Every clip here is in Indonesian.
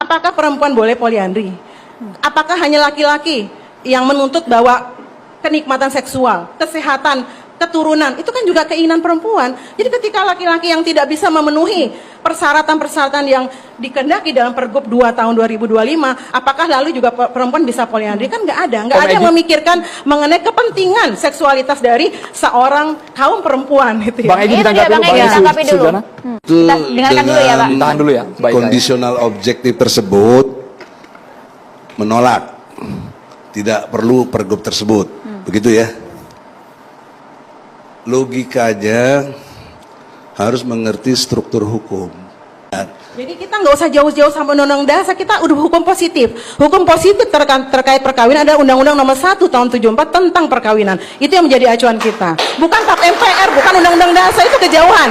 apakah perempuan boleh poliandri? Apakah hanya laki-laki yang menuntut bahwa kenikmatan seksual, kesehatan, keturunan, itu kan juga keinginan perempuan. Jadi ketika laki-laki yang tidak bisa memenuhi persyaratan-persyaratan yang dikehendaki dalam Pergub 2 tahun 2025, apakah lalu juga perempuan bisa poliandri? Kan nggak ada yang memikirkan mengenai kepentingan seksualitas dari seorang kaum perempuan gitu ya. Bang Egy ditanggapi dulu, tanggapi dulu. Kita dengarkan dulu ya, Pak. Tahan dulu ya. Baik, Kondisional objektif tersebut menolak, tidak perlu Pergub tersebut, begitu ya. Logikanya harus mengerti struktur hukum. Jadi kita nggak usah jauh-jauh sama undang-undang dasar, kita udah hukum positif. Hukum positif terkait perkawinan ada Undang-Undang Nomor 1 Tahun 74 tentang perkawinan. Itu yang menjadi acuan kita. Bukan TAP MPR, bukan Undang-Undang dasar, itu kejauhan.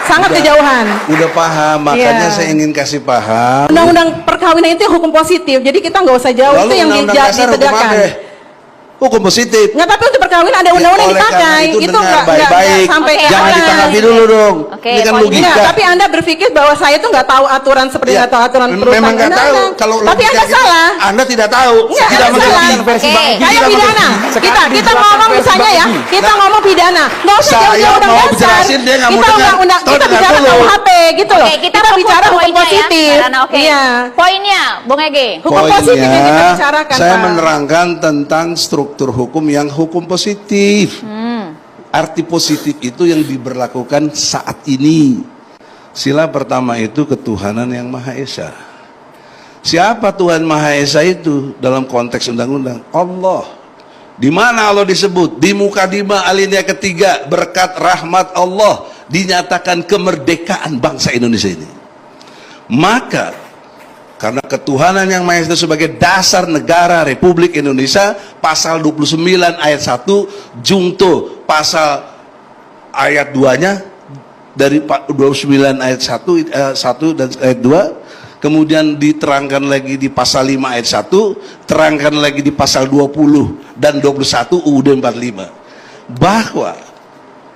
Sangat kejauhan. Udah paham, makanya saya ingin kasih paham. Undang-undang perkawinan itu yang hukum positif. Jadi kita nggak usah jauh, Lalu itu yang undang-undang dasar hukum ditegakkan. apa? Hukum positif. Nggak, tapi untuk perkawinan ada undang-undang Oleh karena dipakai. itu Itu dengar baik-baik. sampai Jangan kapan. ditanggapi dulu dong. Oke, Ini kan poinnya. logika. Enggak, tapi Anda berpikir bahwa saya tuh nggak tahu aturan seperti Ya, nggak tahu aturan perusahaan. memang nggak tahu. Kalau tapi logika Anda gitu, salah. Anda tidak tahu. Enggak, Tidak Anda mengerti. salah. versi Bang Egy. Kayak Tidak pidana. mengerti. Kita dijelaskan ngomong versi misalnya Bang ya, Egy. kita ngomong pidana. Nggak usah Saya jauh-jauh undang mau dasar. jelasin, dia nggak mau Kita dengar. undang-undang, Tahu kita dengar bicara dulu. KUHP gitu loh. Oke, kita bicara hukum poinnya positif. ya. Karena oke. Iya. Poinnya, Bung Ege. Hukum positif yang kita Poinnya, bicarakan, saya Pak. menerangkan tentang struktur hukum yang hukum positif. Arti positif itu yang diberlakukan saat ini. Sila pertama itu ketuhanan yang Maha Esa. Siapa Tuhan Maha Esa itu dalam konteks undang-undang? Allah. Di mana Allah disebut? Di Mukadimah alinea ketiga, berkat rahmat Allah dinyatakan kemerdekaan bangsa Indonesia ini. Maka karena ketuhanan yang Maha Esa sebagai dasar negara Republik Indonesia, pasal 29 ayat 1 jungto pasal ayat 2-nya dari 29 ayat 1 dan ayat 2, kemudian diterangkan lagi di pasal 5 ayat 1, terangkan lagi di pasal 20 dan 21 UUD 45 bahwa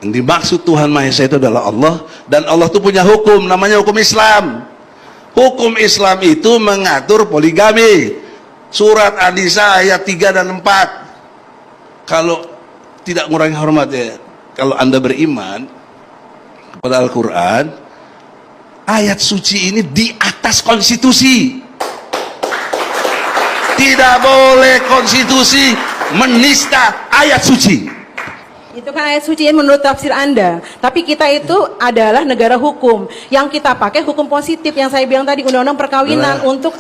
yang dimaksud Tuhan Maha Esa itu adalah Allah, dan Allah itu punya hukum namanya hukum Islam. Hukum Islam itu mengatur poligami. Surat An-Nisa ayat 3 dan 4. Kalau tidak mengurangi hormat ya, kalau Anda beriman kepada Al-Quran, ayat suci ini di atas konstitusi. Tidak boleh konstitusi menista ayat suci. Itu kan ayat suci menurut tafsir Anda. Tapi kita itu adalah negara hukum. Yang kita pakai hukum positif yang saya bilang tadi, undang-undang perkawinan untuk